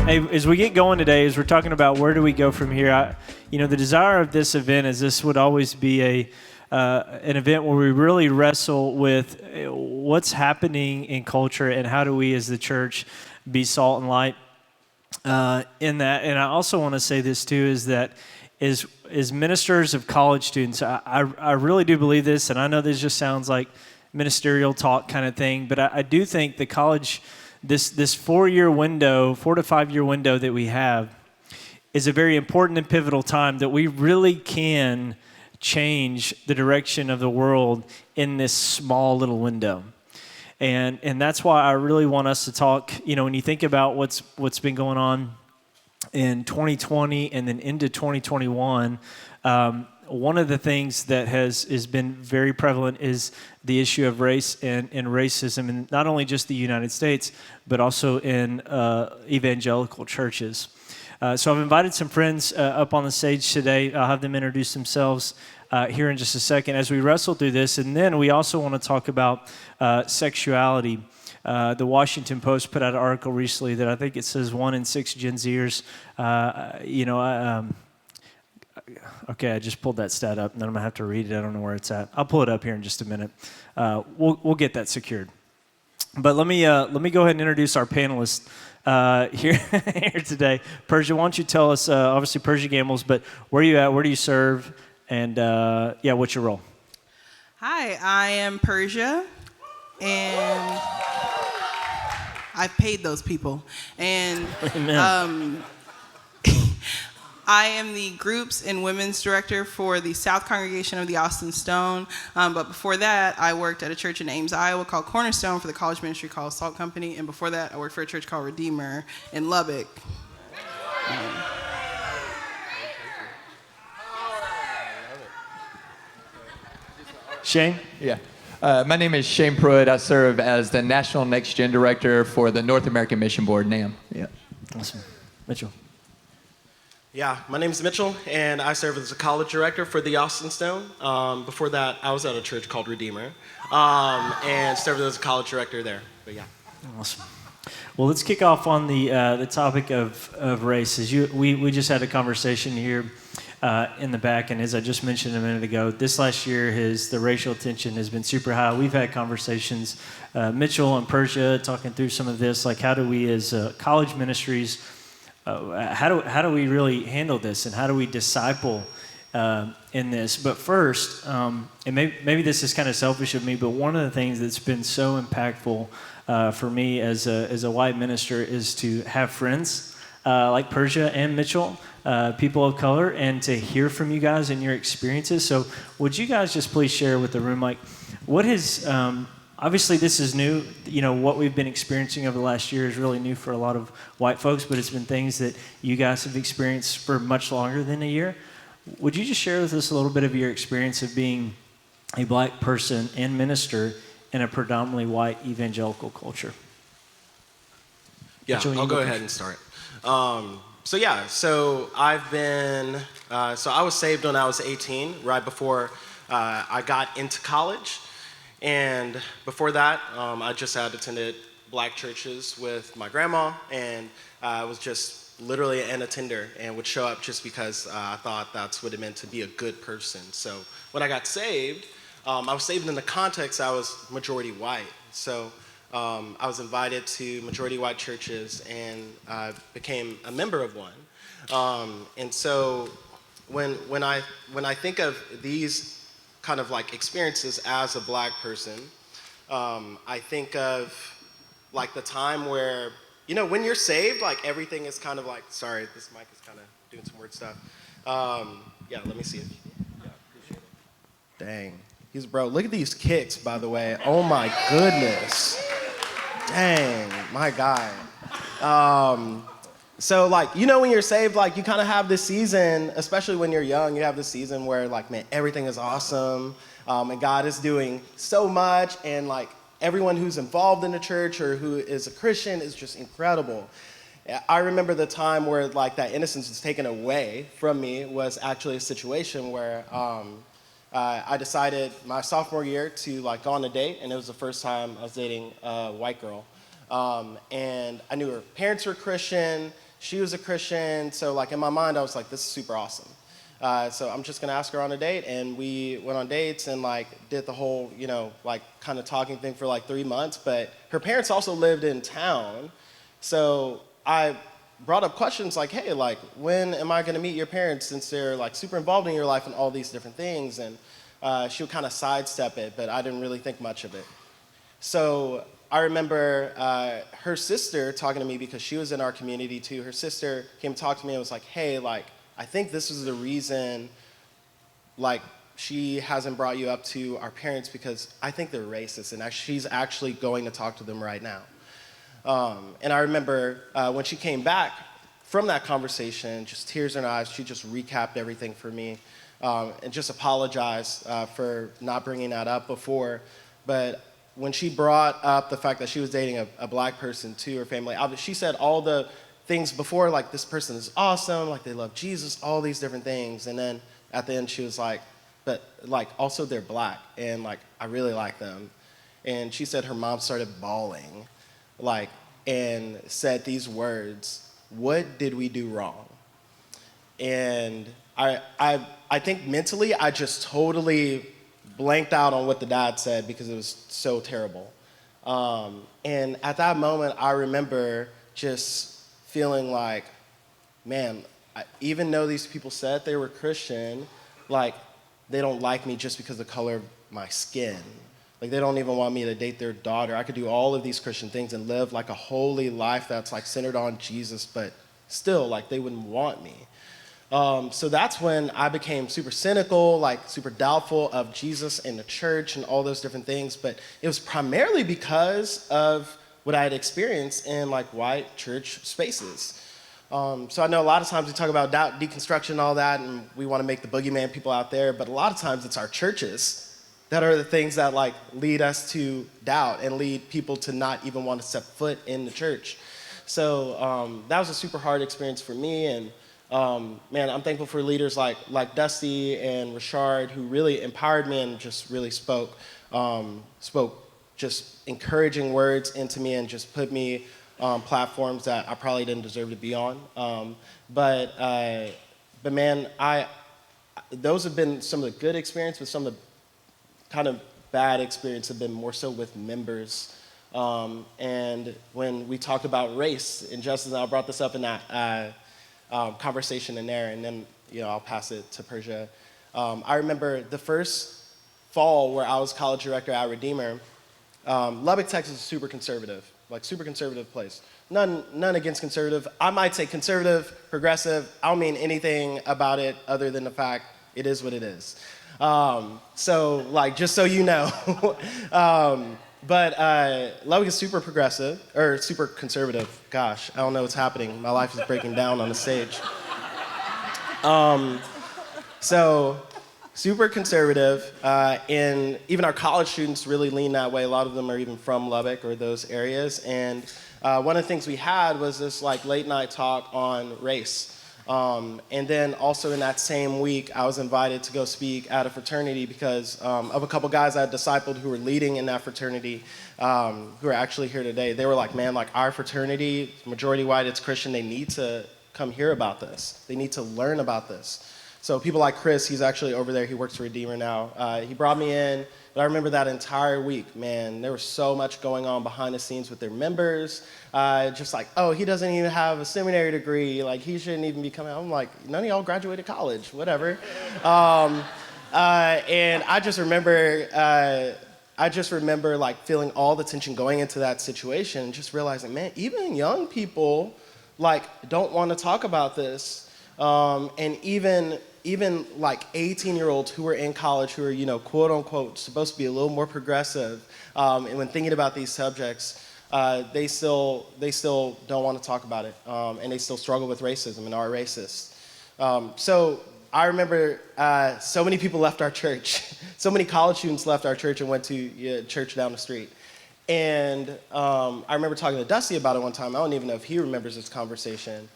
Hey, as we get going today, as we're talking about where do we go from here, the desire of this event is this would always be an event where we really wrestle with what's happening in culture and how do we as the church be salt and light in that. And I also want to say this too, is that as ministers of college students, I really do believe this, and I know this just sounds like ministerial talk kind of thing, but I do think the college, this 4-year window, 4 to 5 year window that we have is a very important and pivotal time that we really can change the direction of the world in this small little window. And that's why I really want us to talk, when you think about what's been going on in 2020 and then into 2021, one of the things that has been very prevalent is the issue of race and racism, and not only just the United States, but also in evangelical churches. So I've invited some friends up on the stage today. I'll have them introduce themselves here in just a second as we wrestle through this. And then we also want to talk about sexuality. The Washington Post put out an article recently that I think it says 1 in 6 Gen Zers, okay, I just pulled that stat up, and then I'm going to have to read it. I don't know where it's at. I'll pull it up here in just a minute. We'll get that secured. But let me go ahead and introduce our panelists here today. Purshia, why don't you tell us, obviously Purshia gambles, but where are you at, where do you serve, and what's your role? Hi, I am Purshia, and I've paid those people. And I am the Groups and Women's Director for the South Congregation of the Austin Stone. But before that, I worked at a church in Ames, Iowa called Cornerstone for the college ministry called Salt Company. And before that, I worked for a church called Redeemer in Lubbock. Shane? Yeah. My name is Shane Pruitt. I serve as the National Next Gen Director for the North American Mission Board, NAM. Yeah. Awesome. Mitchell? Yeah, my name is Mitchell, and I serve as a college director for the Austin Stone. Before that, I was at a church called Redeemer, and served as a college director there. But yeah. Awesome. Well, let's kick off on the topic of race. We just had a conversation here in the back, and as I just mentioned a minute ago, this last year the racial tension has been super high. We've had conversations, Mitchell and Purshia, talking through some of this, like how do we as college ministries, how do we really handle this, and how do we disciple in this? But first, and maybe this is kind of selfish of me, but one of the things that's been so impactful for me as a white minister is to have friends like Purshia and Mitchell, people of color, and to hear from you guys and your experiences. So would you guys just please share with the room, like, what has, obviously this is new, what we've been experiencing over the last year is really new for a lot of white folks, but it's been things that you guys have experienced for much longer than a year. Would you just share with us a little bit of your experience of being a black person and minister in a predominantly white evangelical culture? Yeah, Mitchell, I'll go ahead and start. So I've been, so I was saved when I was 18, right before I got into college. And before that, I just had attended black churches with my grandma, and I was just literally an attender and would show up just because I thought that's what it meant to be a good person. So when I got saved, I was saved in the context I was majority white. So I was invited to majority white churches and became a member of one. And so when I think of these kind of like experiences as a black person, I think of like the time where, when you're saved, like everything is kind of like, sorry, this mic is kind of doing some weird stuff. Yeah, let me see it. Yeah, appreciate it. Dang. Bro, look at these kicks, by the way. Oh my goodness. Dang, my guy. So like, when you're saved, like you kind of have this season, especially when you're young, you have this season where like, man, everything is awesome. And God is doing so much. And like everyone who's involved in the church or who is a Christian is just incredible. I remember the time where like that innocence was taken away from me was actually a situation where I decided my sophomore year to like go on a date, and it was the first time I was dating a white girl. And I knew her parents were Christian. she was a Christian, so like in my mind, I was like, this is super awesome. So I'm just gonna ask her on a date, and we went on dates and like did the whole, like kind of talking thing for like 3 months. But her parents also lived in town, so I brought up questions like, hey, like when am I gonna meet your parents, since they're like super involved in your life and all these different things? And she would kind of sidestep it, but I didn't really think much of it. So I remember her sister talking to me, because she was in our community too. Her sister came to talk to me and was like, hey, like, I think this is the reason, like, she hasn't brought you up to our parents, because I think they're racist, and she's actually going to talk to them right now. And I remember when she came back from that conversation, just tears in her eyes, she just recapped everything for me, and just apologized for not bringing that up before. But when she brought up the fact that she was dating a black person to her family, she said all the things before, like, this person is awesome, like they love Jesus, all these different things. And then at the end she was like, but like also they're black, and like I really like them. And she said her mom started bawling, like, and said these words, "What did we do wrong?" And I think mentally I just totally blanked out on what the dad said, because it was so terrible. And at that moment I remember just feeling like, man, even though these people said they were Christian, like, they don't like me just because of the color of my skin. Like, they don't even want me to date their daughter. I could do all of these Christian things and live like a holy life that's like centered on Jesus, but still, like, they wouldn't want me. So that's when I became super cynical, like super doubtful of Jesus and the church and all those different things. But it was primarily because of what I had experienced in like white church spaces. So I know a lot of times we talk about doubt, deconstruction, and all that, and we want to make the boogeyman people out there, but a lot of times it's our churches that are the things that like lead us to doubt and lead people to not even want to step foot in the church. So that was a super hard experience for me, and man, I'm thankful for leaders like Dusty and Rashard, who really empowered me and just really spoke just encouraging words into me, and just put me on platforms that I probably didn't deserve to be on. But man, those have been some of the good experiences, but some of the kind of bad experiences have been more so with members. And when we talked about race, and Justin and I brought this up in that conversation in there, and then I'll pass it to Purshia. I remember the first fall where I was college director at Redeemer. Lubbock, Texas is super conservative place. None against conservative. I might say conservative, progressive. I don't mean anything about it other than the fact it is what it is. So like, just so you know. But Lubbock is super progressive, or super conservative. Gosh, I don't know what's happening. My life is breaking down on the stage. So super conservative, and even our college students really lean that way. A lot of them are even from Lubbock or those areas. And one of the things we had was this like late night talk on race. And then also in that same week, I was invited to go speak at a fraternity because of a couple guys I had discipled who were leading in that fraternity, who are actually here today. They were like, man, like our fraternity, majority white, it's Christian, they need to come hear about this. They need to learn about this. So people like Chris, he's actually over there, he works for Redeemer now. He brought me in, but I remember that entire week, man, there was so much going on behind the scenes with their members. Just like, oh, he doesn't even have a seminary degree, like he shouldn't even be coming out. I'm like, none of y'all graduated college, whatever. And I just remember like feeling all the tension going into that situation, and just realizing, man, even young people like don't want to talk about this. And even like 18-year-olds who are in college, who are, quote unquote, supposed to be a little more progressive, and when thinking about these subjects, they still don't want to talk about it, and they still struggle with racism and are racist. So I remember so many people left our church. So many college students left our church and went to church down the street. And I remember talking to Dusty about it one time. I don't even know if he remembers this conversation.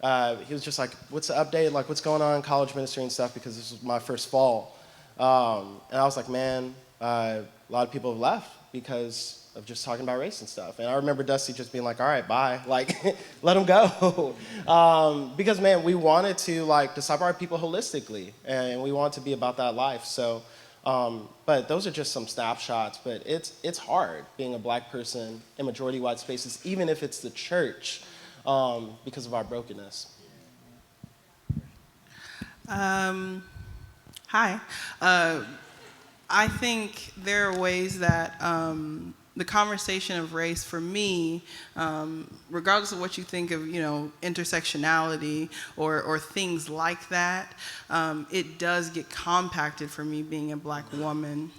He was just like, what's the update? Like, what's going on in college ministry and stuff? Because this was my first fall. And I was like, man, a lot of people have left. because of just talking about race and stuff. And I remember Dusty just being like, all right, bye. Like, let him go. Because, man, we wanted to, like, disciple our people holistically, and we wanted to be about that life. So, but those are just some snapshots. But it's hard being a black person in majority white spaces, even if it's the church, because of our brokenness. Hi. I think there are ways that the conversation of race for me, regardless of what you think of, intersectionality or things like that, it does get compacted for me being a black woman.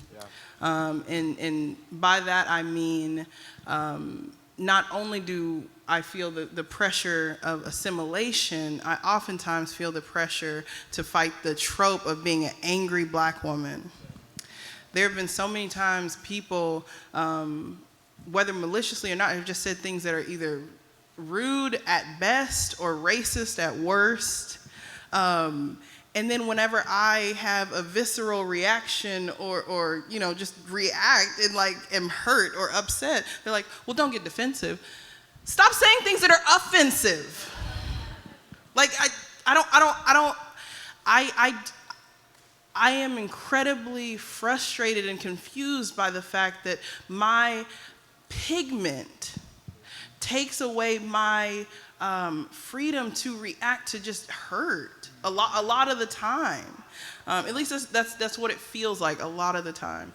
Yeah. And by that I mean, not only do I feel the pressure of assimilation, I oftentimes feel the pressure to fight the trope of being an angry black woman. There have been so many times people, whether maliciously or not, have just said things that are either rude at best or racist at worst. And then whenever I have a visceral reaction or just react and like am hurt or upset, they're like, well, don't get defensive. Stop saying things that are offensive. Like I am incredibly frustrated and confused by the fact that my pigment takes away my freedom to react to just hurt a lot of the time. At least that's what it feels like a lot of the time.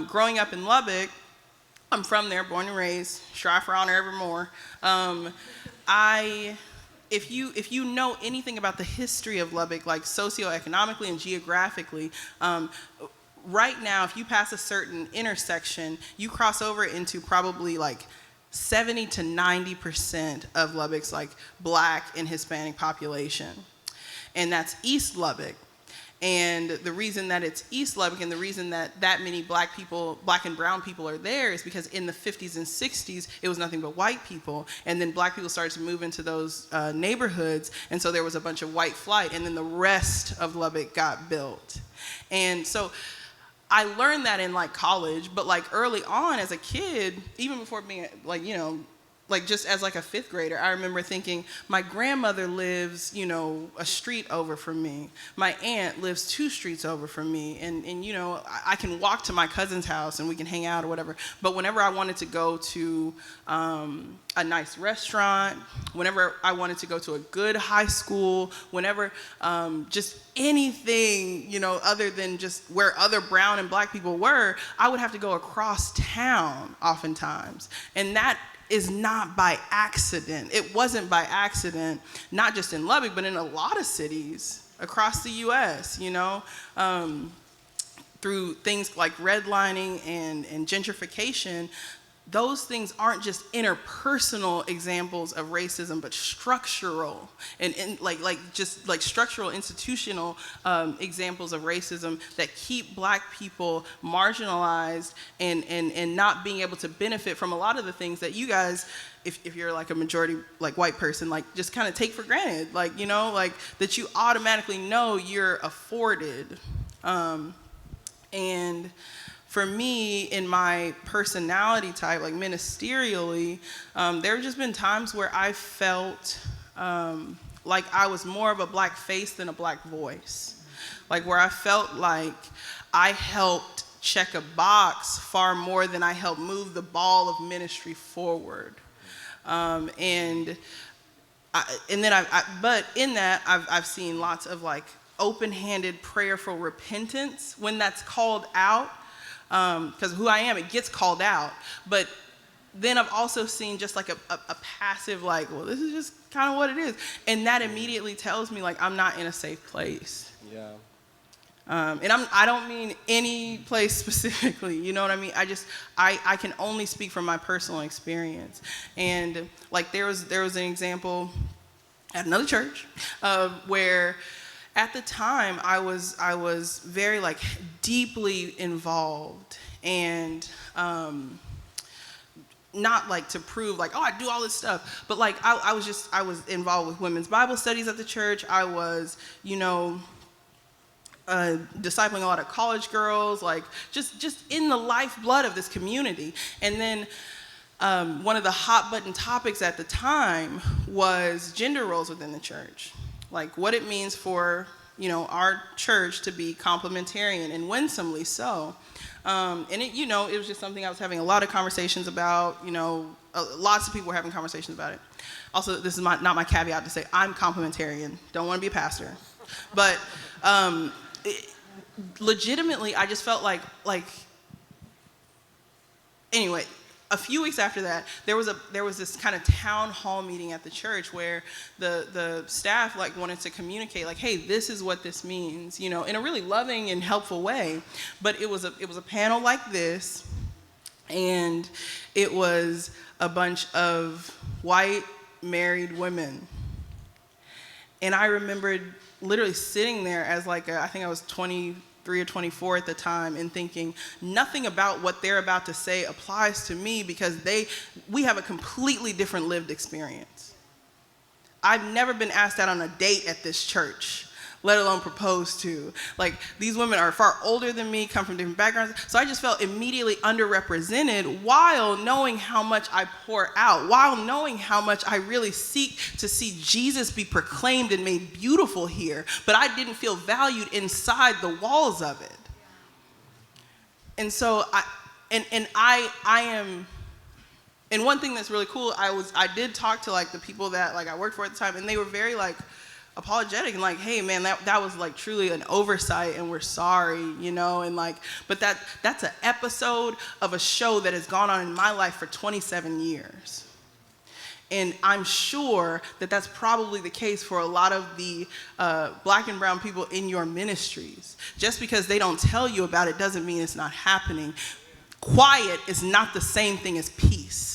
Growing up in Lubbock, I'm from there, born and raised, strive for honor evermore. If you know anything about the history of Lubbock, like socioeconomically and geographically, right now, if you pass a certain intersection, you cross over into probably like 70 to 90% of Lubbock's like black and Hispanic population. And that's East Lubbock. And the reason that it's East Lubbock and the reason that many black and brown people are there is because in the 50s and 60s, it was nothing but white people. And then black people started to move into those neighborhoods. And so there was a bunch of white flight. And then the rest of Lubbock got built. And so I learned that in like college, but like early on as a kid, even before being like just as like a fifth grader, I remember thinking, my grandmother lives, a street over from me. My aunt lives 2 streets over from me. And I can walk to my cousin's house and we can hang out or whatever. But whenever I wanted to go to a nice restaurant, whenever I wanted to go to a good high school, whenever just anything, other than just where other brown and black people were, I would have to go across town oftentimes. And that is not by accident. It wasn't by accident, not just in Lubbock, but in a lot of cities across the U.S., through things like redlining and gentrification. Those things aren't just interpersonal examples of racism, but structural and just structural institutional examples of racism that keep black people marginalized and not being able to benefit from a lot of the things that you guys, if you're like a majority like white person, like just kind of take for granted, like that you automatically know you're afforded, and for me, in my personality type, like ministerially, there have just been times where I felt like I was more of a black face than a black voice. Like where I felt like I helped check a box far more than I helped move the ball of ministry forward. But in that, I've seen lots of like open-handed prayerful repentance when that's called out. Because who I am, it gets called out. But then I've also seen just like a passive, like, well, this is just kind of what it is. And that immediately tells me, like, I'm not in a safe place. Yeah. And I don't mean any place specifically, you know what I mean? I can only speak from my personal experience. And like there was an example at another church where at the time, I was very like deeply involved and not like to prove like, oh, I do all this stuff, but like I was involved with women's Bible studies at the church. I was, discipling a lot of college girls, like just in the lifeblood of this community. And then one of the hot button topics at the time was gender roles within the church, like what it means for our church to be complementarian and winsomely so. And it was just something I was having a lot of conversations about. Lots of people were having conversations about it. Also, this is not my caveat to say I'm complementarian. Don't want to be a pastor, but legitimately, I just felt like anyway. A few weeks after that, there was this kind of town hall meeting at the church where the staff wanted to communicate hey, this is what this means, in a really loving and helpful way. But it was a panel like this, and it was a bunch of white married women. And I remembered literally sitting there as I think I was 23 or 24 at the time, and thinking nothing about what they're about to say applies to me, because we have a completely different lived experience. I've never been asked out on a date at this church, let alone proposed to. These women are far older than me, come from different backgrounds, so I just felt immediately underrepresented, while knowing how much I pour out, while knowing how much I really seek to see Jesus be proclaimed and made beautiful here, but I didn't feel valued inside the walls of it. And so I am, and one thing that's really cool, I did talk to the people that I worked for at the time, and they were very apologetic and hey man, that was truly an oversight and we're sorry, and but that's an episode of a show that has gone on in my life for 27 years. And I'm sure that that's probably the case for a lot of the black and brown people in your ministries. Just because they don't tell you about it doesn't mean it's not happening. Quiet is not the same thing as peace.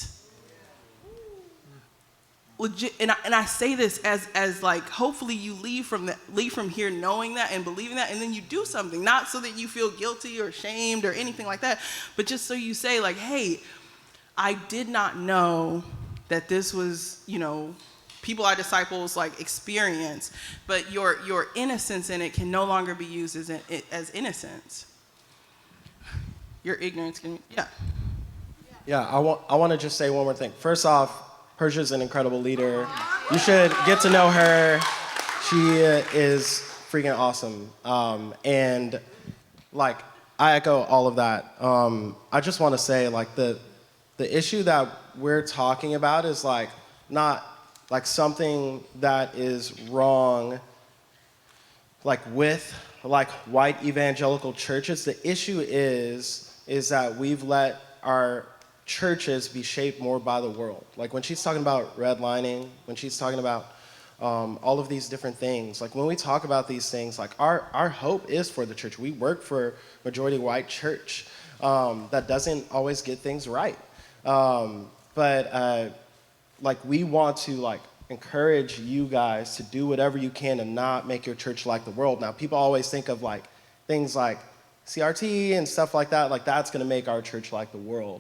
Legit, and I say this as hopefully you leave from here knowing that and believing that, and then you do something, not so that you feel guilty or shamed or anything like that, but just so you say hey, I did not know that this was people I disciples experience, but your innocence in it can no longer be used as innocence. Your ignorance can I want to just say one more thing. First off, Purshia's an incredible leader. You should get to know her. She is freaking awesome. And I echo all of that. I just want to say the issue that we're talking about is not something that is wrong with white evangelical churches. The issue is that we've let our churches be shaped more by the world. When she's talking about redlining, when she's talking about all of these different things, when we talk about these things, our hope is for the church. We work for majority white church that doesn't always get things right. But we want to encourage you guys to do whatever you can to not make your church like the world. Now, people always think of things like CRT and stuff like that, that's going to make our church like the world.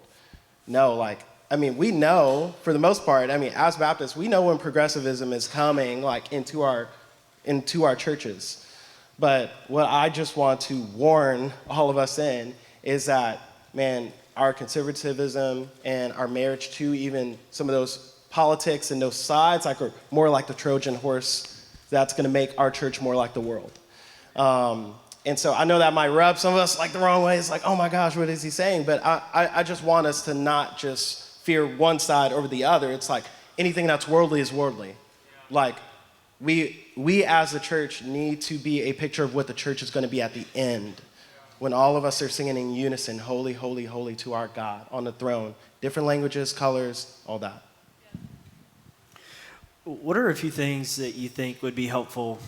No, we know, for the most part, as Baptists, we know when progressivism is coming, into our churches. But what I just want to warn all of us in is that, man, our conservatism and our marriage to even some of those politics and those sides, are more like the Trojan horse, that's going to make our church more like the world. And so I know that might rub some of us the wrong way. It's oh my gosh, what is he saying? But I just want us to not just fear one side over the other. It's anything that's worldly is worldly. We as a church need to be a picture of what the church is going to be at the end, when all of us are singing in unison, holy, holy, holy to our God on the throne. Different languages, colors, all that. What are a few things that you think would be helpful,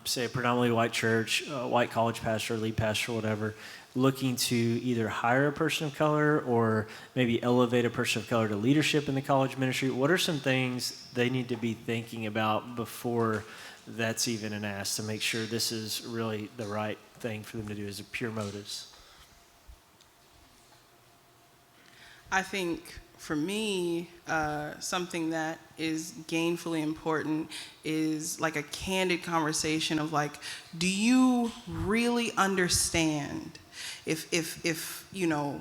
say a predominantly white church, white college pastor, lead pastor, whatever, looking to either hire a person of color or maybe elevate a person of color to leadership in the college ministry? What are some things they need to be thinking about before that's even an ask, to make sure this is really the right thing for them to do as pure motives? I think For me, something that is gainfully important is like a candid conversation of like, do you really understand if you know,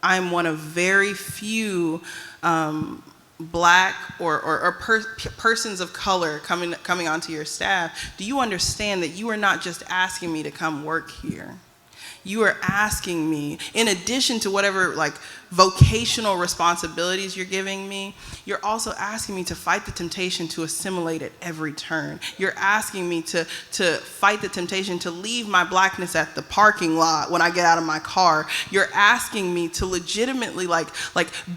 I'm one of very few black or persons of color coming onto your staff, do you understand that you are not just asking me to come work here? You are asking me, in addition to whatever like vocational responsibilities you're giving me, you're also asking me to fight the temptation to assimilate at every turn. You're asking me to fight the temptation to leave my blackness at the parking lot when I get out of my car. You're asking me to legitimately like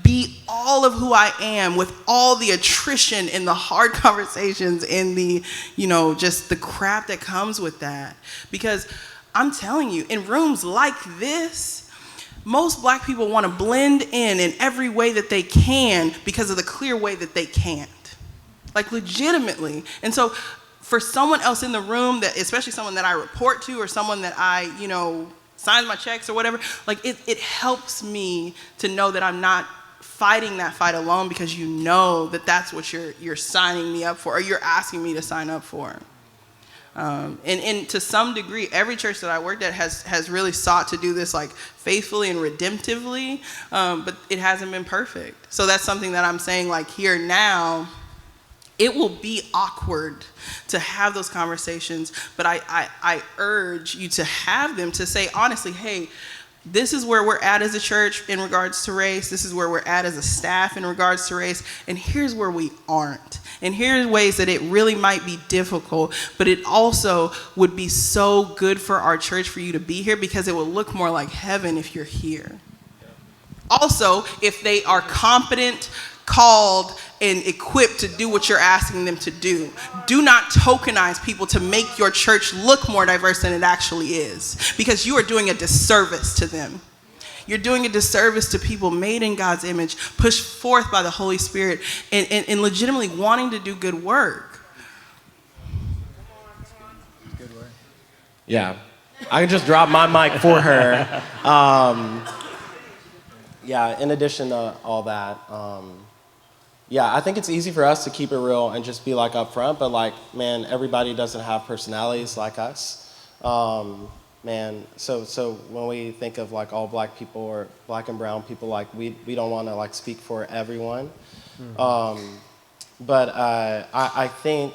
be all of who I am with all the attrition and the hard conversations and the, you know, just the crap that comes with that. Because I'm telling you, in rooms like this, most black people want to blend in every way that they can because of the clear way that they can't. Like legitimately. And so for someone else in the room, that, especially someone that I report to or someone that I, you know, signs my checks or whatever, like it helps me to know that I'm not fighting that fight alone, because you know that that's what you're signing me up for, or you're asking me to sign up for. And to some degree, every church that I worked at has really sought to do this like faithfully and redemptively, but it hasn't been perfect. So that's something that I'm saying like here now, it will be awkward to have those conversations, but I urge you to have them, to say honestly, hey, this is where we're at as a church in regards to race. This is where we're at as a staff in regards to race. And here's where we aren't. And here's ways that it really might be difficult, but it also would be so good for our church for you to be here, because it will look more like heaven if you're here. Also, if they are competent, called, and equipped to do what you're asking them to do. Do not tokenize people to make your church look more diverse than it actually is, because you are doing a disservice to them. You're doing a disservice to people made in God's image, pushed forth by the Holy Spirit, and legitimately wanting to do good work. Yeah, I can just drop my mic for her. Yeah, in addition to all that, yeah, I think it's easy for us to keep it real and just be like up front, but like, man, everybody doesn't have personalities like us. Man, so when we think of like all black people or black and brown people, like we don't want to like speak for everyone. But I think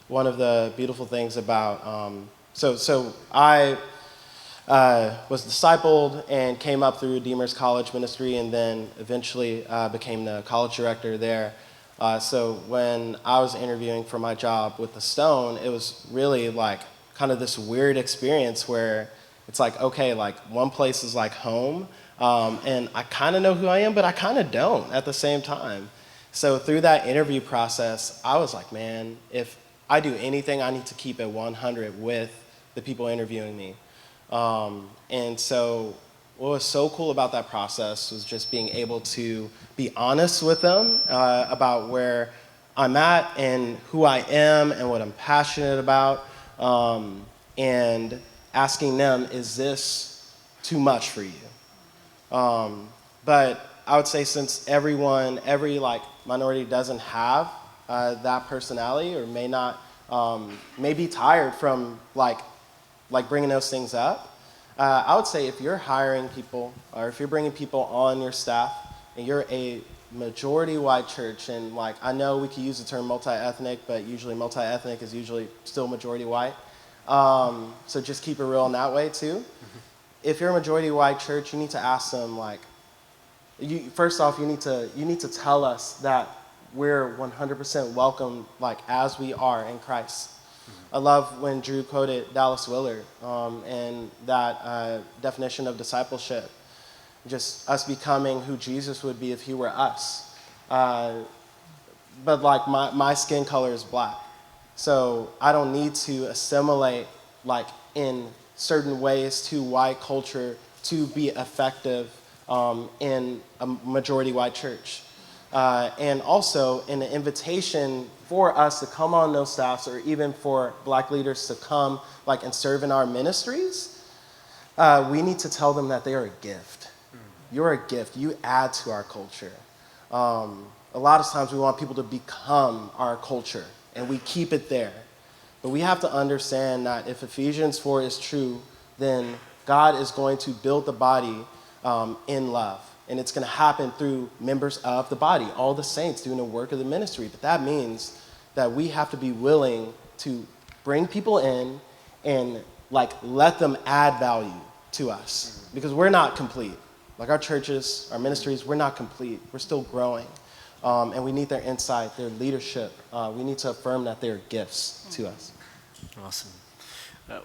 one of the beautiful things about, so I was discipled and came up through Redeemer's College Ministry, and then eventually became the college director there. So when I was interviewing for my job with the Stone, it was really like kind of this weird experience where it's like, okay, like one place is like home, and I kind of know who I am, but I kind of don't at the same time. So through that interview process, I was like, man, if I do anything, I need to keep it 100 with the people interviewing me. And so what was so cool about that process was just being able to be honest with them about where I'm at and who I am and what I'm passionate about, and asking them, is this too much for you? But I would say, since every like minority doesn't have that personality, or may be tired from like bringing those things up, I would say if you're hiring people, or if you're bringing people on your staff, and you're a majority white church, and like I know we could use the term multi-ethnic, but usually multi-ethnic is usually still majority white. So just keep it real in that way too. If you're a majority white church, you need to ask them like, first off, you need to tell us that we're 100% welcome, like as we are in Christ. I love when Drew quoted Dallas Willard and that definition of discipleship, just us becoming who Jesus would be if he were us. But like my skin color is black, so I don't need to assimilate like in certain ways to white culture to be effective in a majority white church. And also in an invitation for us to come on those staffs, or even for black leaders to come like and serve in our ministries, we need to tell them that they are a gift. You're a gift. You add to our culture. A lot of times we want people to become our culture, and we keep it there. But we have to understand that if Ephesians 4 is true, then God is going to build the body in love. And it's going to happen through members of the body, all the saints doing the work of the ministry. But that means that we have to be willing to bring people in and let them add value to us. Because we're not complete. Like our churches, our ministries, we're not complete. We're still growing. And we need their insight, their leadership. We need to affirm that they're gifts to us. Awesome.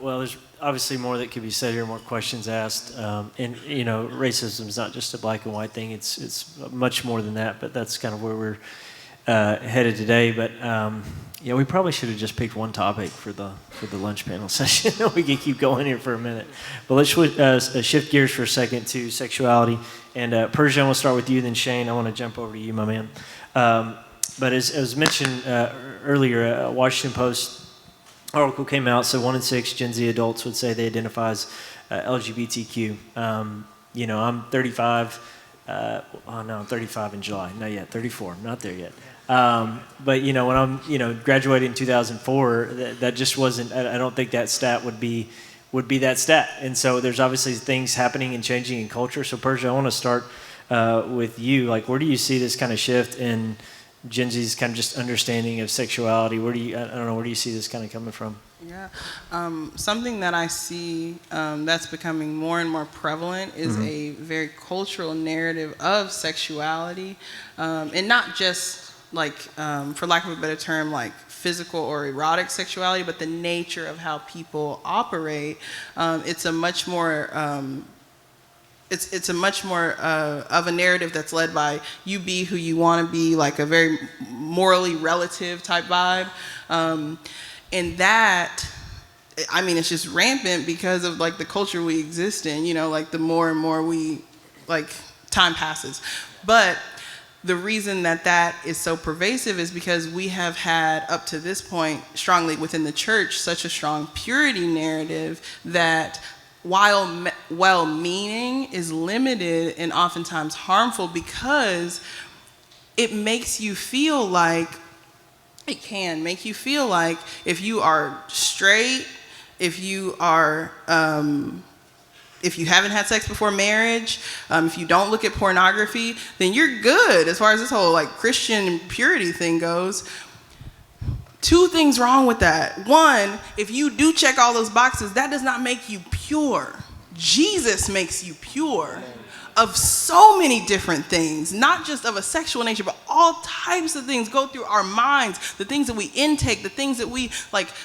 Well, there's obviously more that could be said here, more questions asked. And, racism is not just a black and white thing. It's much more than that, but that's kind of where we're headed today. But, we probably should have just picked one topic for the lunch panel session. We could keep going here for a minute. But let's shift gears for a second to sexuality. And Purshia, I'm going to start with you, then Shane. I want to jump over to you, my man. But as mentioned earlier, Washington Post article came out, so 1 in 6 Gen Z adults would say they identify as LGBTQ. I'm 35. I'm 35 in July. Not yet. 34. I'm not there yet. But when I'm graduated in 2004, that just wasn't. I don't think that stat would be that stat. And so there's obviously things happening and changing in culture. So Purshia, I want to start with you. Where do you see this kind of shift in Gen Z's kind of just understanding of sexuality? Where do you see this kind of coming from? Yeah, something that I see that's becoming more and more prevalent is a very cultural narrative of sexuality, and not just for lack of a better term, physical or erotic sexuality, but the nature of how people operate. It's a much more of a narrative that's led by you be who you want to be, a very morally relative type vibe. And that, it's just rampant because of the culture we exist in, the more and more we, time passes. But the reason that is so pervasive is because we have had, up to this point, strongly within the church, such a strong purity narrative that while well-meaning is limited and oftentimes harmful because it makes you feel it can make you feel like if you are straight, if you are, if you haven't had sex before marriage, if you don't look at pornography, then you're good as far as this whole Christian purity thing goes. Two things wrong with that. One, if you do check all those boxes, that does not make you pure. Jesus makes you pure of so many different things, not just of a sexual nature, but all types of things go through our minds, the things that we intake, the things that we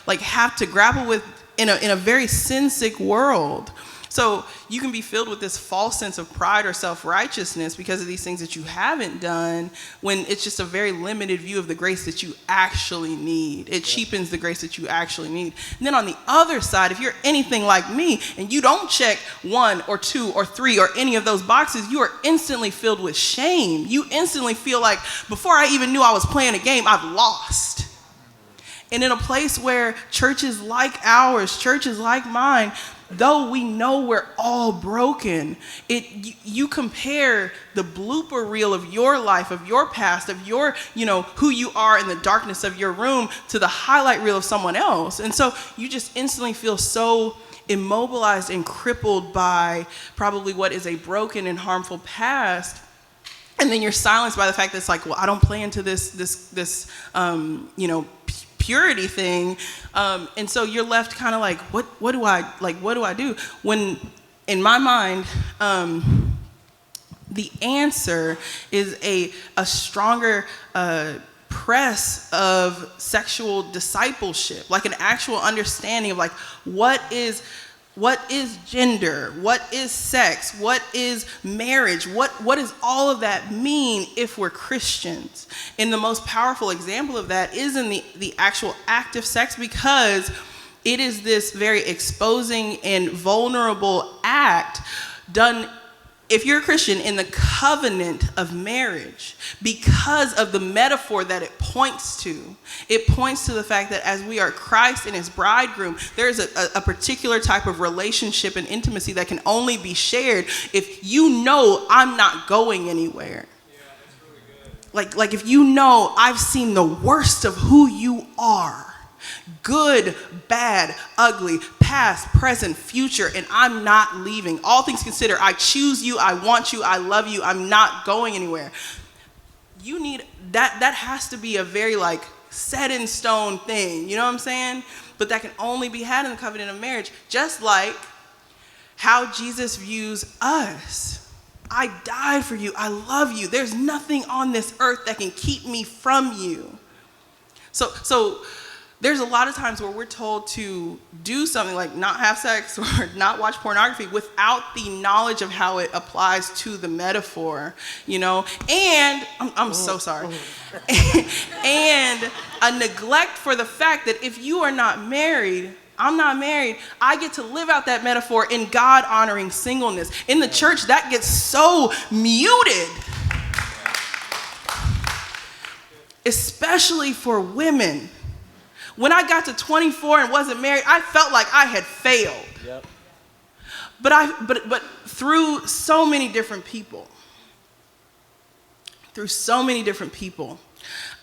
have to grapple with in a very sin-sick world. So you can be filled with this false sense of pride or self-righteousness because of these things that you haven't done when it's just a very limited view of the grace that you actually need. It cheapens the grace that you actually need. And then on the other side, if you're anything like me and you don't check 1 or 2 or 3 or any of those boxes, you are instantly filled with shame. You instantly feel like before I even knew I was playing a game, I've lost. And in a place where churches like ours, churches like mine, though we know we're all broken, you compare the blooper reel of your life, of your past, of your, who you are in the darkness of your room to the highlight reel of someone else. And so you just instantly feel so immobilized and crippled by probably what is a broken and harmful past. And then you're silenced by the fact that it's I don't play into this purity thing, and so you're left kind of what do I do? When in my mind, the answer is a stronger press of sexual discipleship, an actual understanding of what is gender, what is sex, what is marriage, what does all of that mean if we're Christians? And the most powerful example of that is in the actual act of sex, because it is this very exposing and vulnerable act done, if you're a Christian, in the covenant of marriage, because of the metaphor that it points to. It points to the fact that as we are Christ and his bridegroom, there's a particular type of relationship and intimacy that can only be shared if you know I'm not going anywhere. Yeah, that's really good. like if you know I've seen the worst of who you are, good, bad, ugly, past, present, future, and I'm not leaving. All things considered, I choose you, I want you, I love you, I'm not going anywhere. You need, that has to be a very like set in stone thing, you know what I'm saying? But that can only be had in the covenant of marriage, just like how Jesus views us. I died for you, I love you. There's nothing on this earth that can keep me from you. So there's a lot of times where we're told to do something like not have sex or not watch pornography without the knowledge of how it applies to the metaphor, you know? And, I'm so sorry. And a neglect for the fact that if you are not married, I'm not married, I get to live out that metaphor in God-honoring singleness. In the church, that gets so muted. Especially for women. When I got to 24 and wasn't married, I felt like I had failed. Yep. But through so many different people,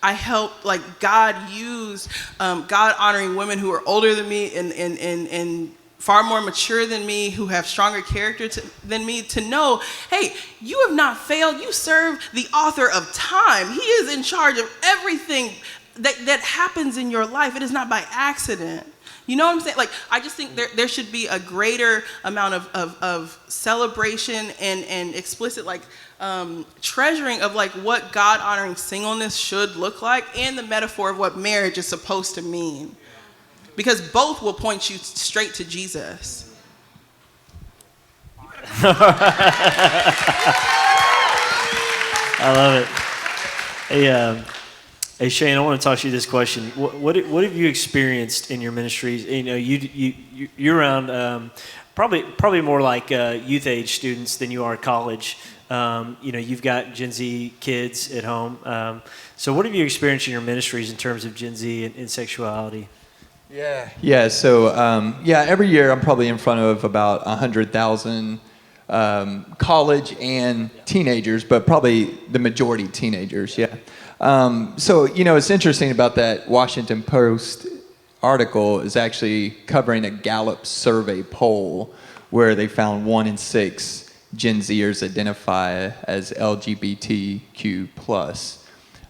I helped, like God used God-honoring women who are older than me and far more mature than me, who have stronger character than me, to know, hey, you have not failed. You serve the author of time. He is in charge of everything that happens in your life. It is not by accident. You know what I'm saying? Like, I just think there should be a greater amount of celebration and explicit, like, treasuring of, like, what God-honoring singleness should look like and the metaphor of what marriage is supposed to mean. Because both will point you straight to Jesus. I love it. Hey Shane, I want to talk to you this question. What have you experienced in your ministries? You know, you're around probably more like youth age students than you are college. You know, you've got Gen Z kids at home. So what have you experienced in your ministries in terms of Gen Z and sexuality? Yeah. So every year I'm probably in front of about 100,000 college and teenagers, but probably the majority teenagers. Yeah. So, you know, it's interesting about that Washington Post article is actually covering a Gallup survey poll where they found 1 in 6 Gen Zers identify as LGBTQ+.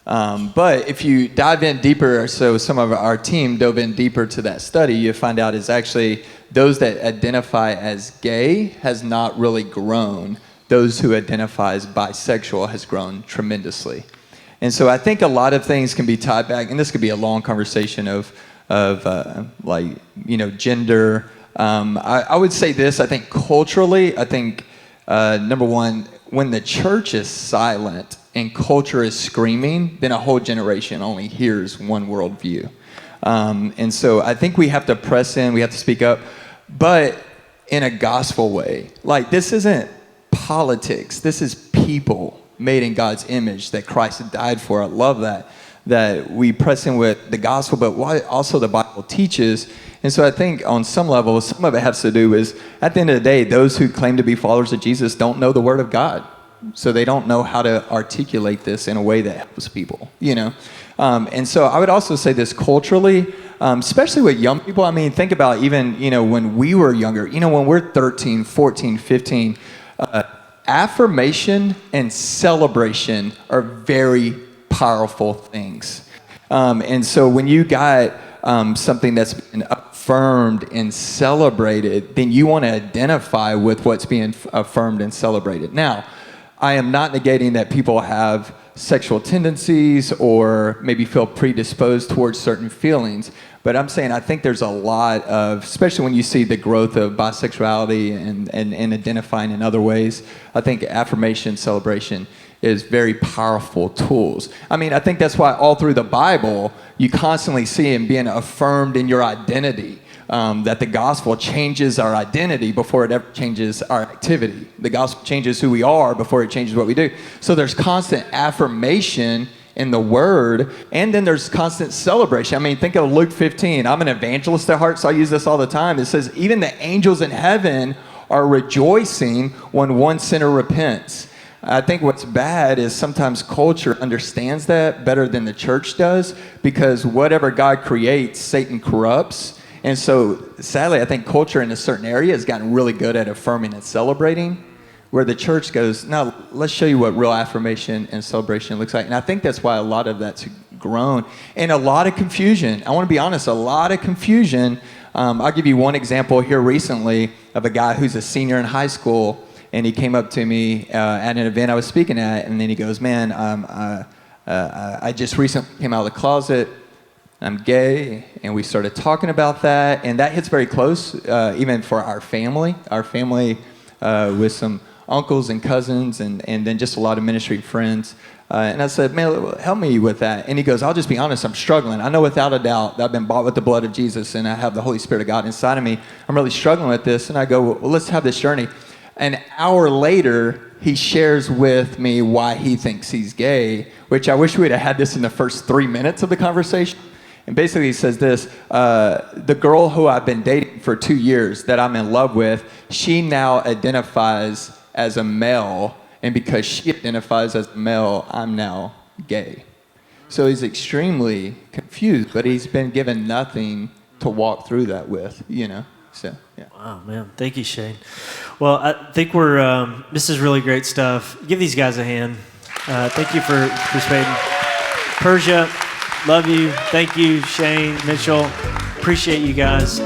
But if you dive in deeper, so some of our team dove in deeper to that study, you find out is actually those that identify as gay has not really grown. Those who identify as bisexual has grown tremendously. And so I think a lot of things can be tied back, and this could be a long conversation of like, you know, gender. I would say this, I think culturally, number one, when the church is silent and culture is screaming, then a whole generation only hears one worldview. And so I think we have to press in, we have to speak up, but in a gospel way. Like, this isn't politics, this is people made in God's image that Christ died for. I love that we press in with the gospel, but what also the Bible teaches. And so I think on some level, some of it has to do is, at the end of the day, those who claim to be followers of Jesus don't know the Word of God. So they don't know how to articulate this in a way that helps people, you know? And so I would also say this culturally, especially with young people. I mean, think about even, you know, when we were younger, you know, when we're 13, 14, 15, affirmation and celebration are very powerful things. And so when you got something that's been affirmed and celebrated, then you want to identify with what's being affirmed and celebrated. Now, I am not negating that people have sexual tendencies or maybe feel predisposed towards certain feelings, but I'm saying I think there's a lot of, especially when you see the growth of bisexuality and identifying in other ways, I think affirmation, celebration is very powerful tools. I mean, I think that's why all through the Bible, you constantly see him being affirmed in your identity. That the gospel changes our identity before it ever changes our activity. The gospel changes who we are before it changes what we do. So there's constant affirmation in the word, and then there's constant celebration. I mean, think of Luke 15. I'm an evangelist at heart, so I use this all the time. It says, even the angels in heaven are rejoicing when one sinner repents. I think what's bad is sometimes culture understands that better than the church does, because whatever God creates, Satan corrupts. And so, sadly, I think culture in a certain area has gotten really good at affirming and celebrating, where the church goes, no, let's show you what real affirmation and celebration looks like. And I think that's why a lot of that's grown. And a lot of confusion. I want to be honest, a lot of confusion. I'll give you one example here recently of a guy who's a senior in high school, and he came up to me at an event I was speaking at, and then he goes, man, I just recently came out of the closet. I'm gay, and we started talking about that, and that hits very close, even for our family with some uncles and cousins, and then just a lot of ministry friends. And I said, man, help me with that. And he goes, I'll just be honest, I'm struggling. I know without a doubt that I've been bought with the blood of Jesus, and I have the Holy Spirit of God inside of me. I'm really struggling with this. And I go, well, let's have this journey. An hour later, he shares with me why he thinks he's gay, which I wish we'd have had this in the first 3 minutes of the conversation. And basically he says this, the girl who I've been dating for 2 years that I'm in love with, she now identifies as a male, and because she identifies as a male, I'm now gay. So he's extremely confused, but he's been given nothing to walk through that with, So, yeah. Wow, man. Thank you, Shane. Well, I think this is really great stuff. Give these guys a hand. Thank you for participating. Purshia, love you. Thank you, Shane, Mitchell. Appreciate you guys.